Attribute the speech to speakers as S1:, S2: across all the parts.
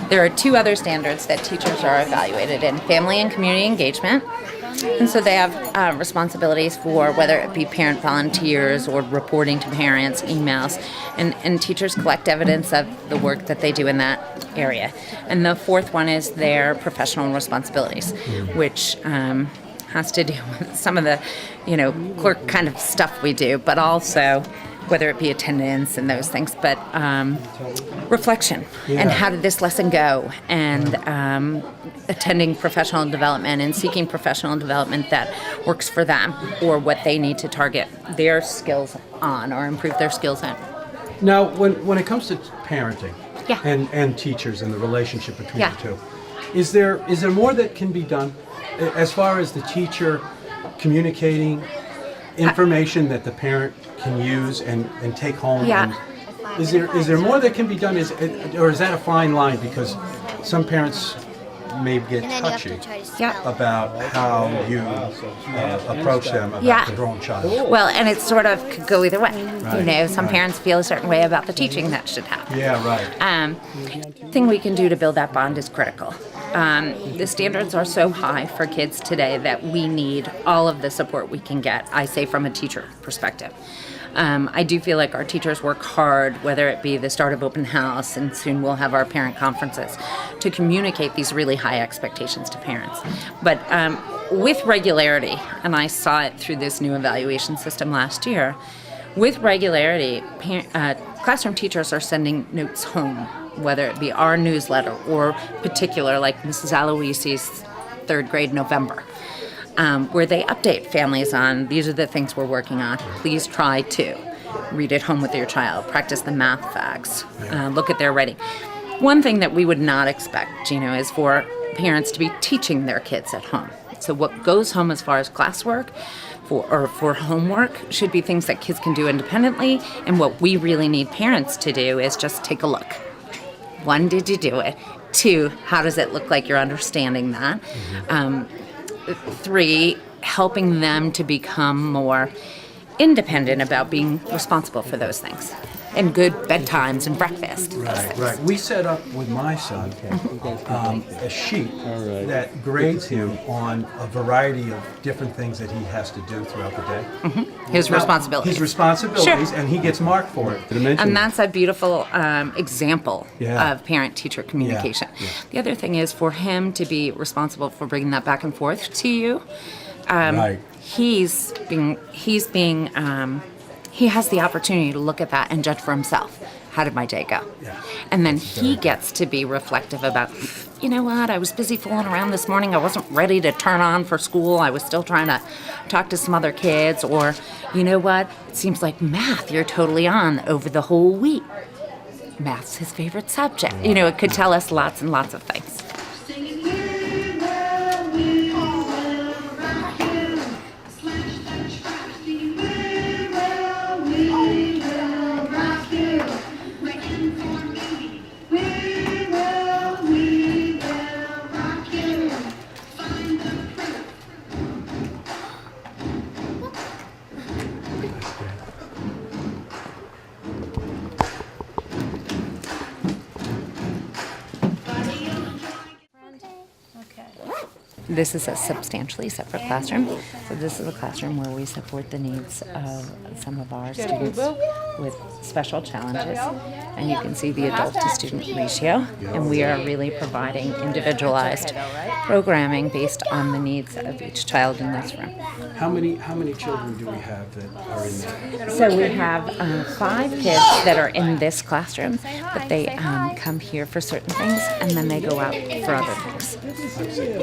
S1: There are two other standards that teachers are evaluated in: family and community engagement. And so they have responsibilities for whether it be parent volunteers or reporting to parents, emails, and teachers collect evidence of the work that they do in that area. And the fourth one is their professional responsibilities, which has to do with some of the, clerk kind of stuff we do, but also whether it be attendance and those things, but reflection and how did this lesson go, and attending professional development and seeking professional development that works for them or what they need to target their skills on or improve their skills in.
S2: Now, when it comes to parenting
S1: Yeah.
S2: and teachers and the relationship between
S1: Yeah.
S2: the two, is there more that can be done as far as the teacher communicating information that the parent can use and take home?
S1: Yeah.
S2: And is there more that can be done? Or is that a fine line, because some parents may get touchy
S1: Yeah.
S2: about how you approach them about
S1: Yeah.
S2: their own child?
S1: Well, and it sort of could go either way. Some parents feel a certain way about the teaching that should happen.
S2: Yeah, right.
S1: Thing we can do to build that bond is critical. The standards are so high for kids today that we need all of the support we can get, I say from a teacher perspective. I do feel like our teachers work hard, whether it be the start of open house, and soon we'll have our parent conferences, to communicate these really high expectations to parents. But with regularity, and I saw it through this new evaluation system last year, with regularity, classroom teachers are sending notes home, whether it be our newsletter or particular, like Mrs. Aloisi's third grade November, where they update families on, these are the things we're working on. Please try to read at home with your child, practice the math facts, look at their writing. One thing that we would not expect, is for parents to be teaching their kids at home. So what goes home as far as classwork for homework should be things that kids can do independently, and what we really need parents to do is just take a look. 1, did you do it? 2, how does it look like you're understanding that? 3, helping them to become more independent about being responsible for those things, and good bedtimes and breakfast.
S2: Right. We set up with my son a sheet that grades him on a variety of different things that he has to do throughout the day.
S1: His responsibilities.
S2: His responsibilities,
S1: Sure.
S2: and he gets marked for it.
S1: And that's a beautiful example
S2: Yeah.
S1: of parent-teacher communication.
S2: Yeah.
S1: The other thing is for him to be responsible for bringing that back and forth to you.
S2: Right.
S1: He has the opportunity to look at that and judge for himself. How did my day go?
S2: Yeah.
S1: And then he gets to be reflective about, you know what, I was busy fooling around this morning. I wasn't ready to turn on for school. I was still trying to talk to some other kids. Or, you know what, it seems like math, you're totally on over the whole week. Math's his favorite subject. It could tell us lots and lots of things. This is a substantially separate classroom. So this is a classroom where we support the needs of some of our students with special challenges. And you can see the adult to student ratio. And we are really providing individualized programming based on the needs of each child in this room.
S2: How many children do we have that are in there?
S1: So we have 5 kids that are in this classroom, but they come here for certain things and then they go out for other things.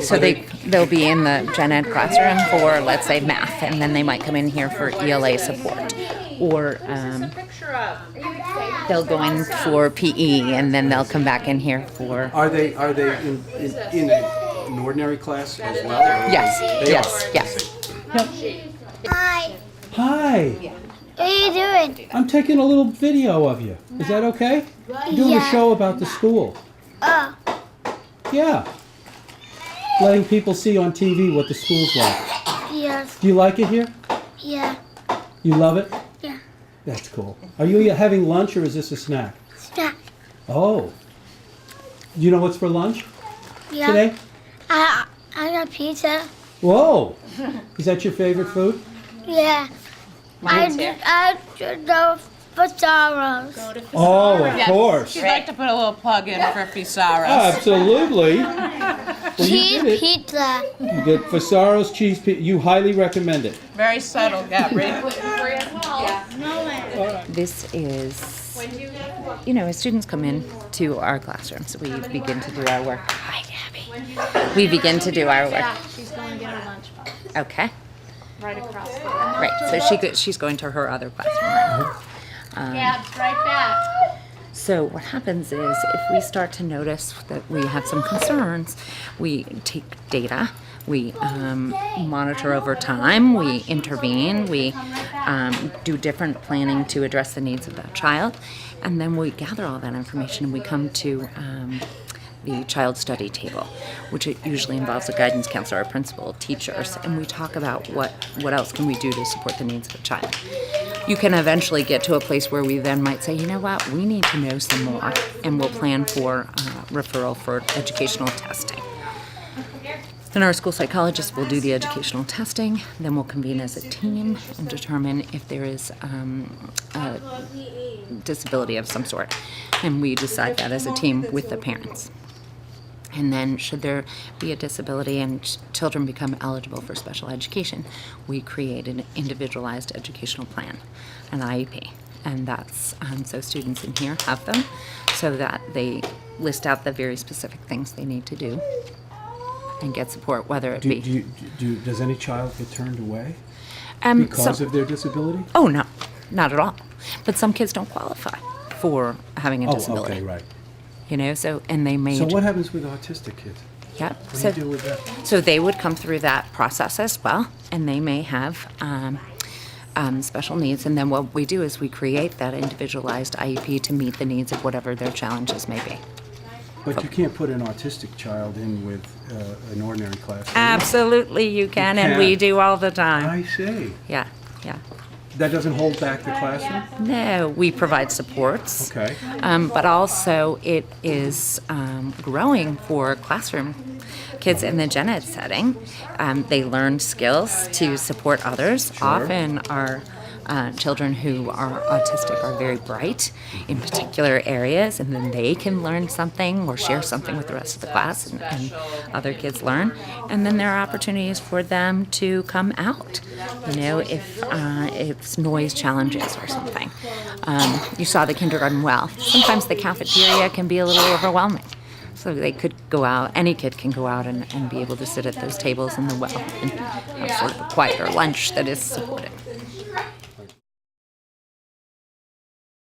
S1: So they'll be in the gen ed classroom for, let's say, math, and then they might come in here for ELA support. Or they'll go in for PE and then they'll come back in here for...
S2: Are they in an ordinary class as well?
S1: Yes,
S2: They
S1: yes,
S2: are.
S1: yes.
S3: Hi.
S2: Hi.
S3: What are you doing?
S2: I'm taking a little video of you. Is that okay? I'm doing a
S3: Yeah.
S2: show about the school.
S3: Oh,
S2: Yeah. Letting people see on TV what the school's like.
S3: yes.
S2: Do you like it here?
S3: Yeah.
S2: You love it?
S3: Yeah.
S2: That's cool. Are you having lunch or is this a snack?
S3: Stop.
S2: Oh. You know what's for lunch
S3: Yeah.
S2: today?
S3: I got pizza.
S2: Whoa! Is that your favorite food?
S3: Yeah. I do the Pizarros.
S2: Oh, of course.
S4: She'd like to put a little plug in for Fisaros.
S2: Absolutely. Well, you
S3: Cheese
S2: did it.
S3: pizza.
S2: The Fasaro's cheese pizza. You highly recommend it.
S4: Very subtle, Gabri.
S1: This is, you know, as students come in to our classrooms, we begin to do our work. Hi, Gabby. We begin to do our work.
S5: Yeah, she's going to get her lunch
S1: Okay.
S5: right across the
S1: Right. So she's going to her other classroom. Right?
S5: Gab's right back.
S1: So what happens is if we start to notice that we have some concerns, we take data, we monitor over time, we intervene, we do different planning to address the needs of that child, and then we gather all that information and we come to the child study table, which it usually involves a guidance counselor, a principal, teachers, and we talk about what else can we do to support the needs of the child. You can eventually get to a place where we then might say, you know what, we need to know some more, and we'll plan for referral for educational testing. Then our school psychologist will do the educational testing, then we'll convene as a team and determine if there is a disability of some sort, and we decide that as a team with the parents. And then should there be a disability and children become eligible for special education, we create an individualized educational plan, an IEP. And that's, so students in here have them so that they list out the very specific things they need to do and get support, whether it be.
S2: Does any child get turned away
S1: So-
S2: because of their disability?
S1: Oh, no, not at all. But some kids don't qualify for having a disability.
S2: Okay, right.
S1: You know, so, and they may.
S2: So what happens with autistic kids?
S1: Yeah.
S2: What do
S1: So,
S2: you do with that?
S1: so they would come through that process as well, and they may have special needs. And then what we do is we create that individualized IEP to meet the needs of whatever their challenges may be.
S2: But you can't put an autistic child in with an ordinary class.
S1: Absolutely, you can, and we
S2: can.
S1: do all the time.
S2: I see.
S1: Yeah, yeah.
S2: That doesn't hold back the classroom?
S1: No, we provide supports.
S2: Okay.
S1: But also it is growing for classroom kids in the gen ed setting. They learn skills to support others.
S2: Sure.
S1: Often our children who are autistic are very bright in particular areas, and then they can learn something or share something with the rest of the class, and other kids learn. And then there are opportunities for them to come out, you know, if it's noise challenges or something. You saw the kindergarten well. Sometimes the cafeteria can be a little overwhelming. So they could go out, any kid can go out and be able to sit at those tables in the well and have sort of a quieter lunch that is supported.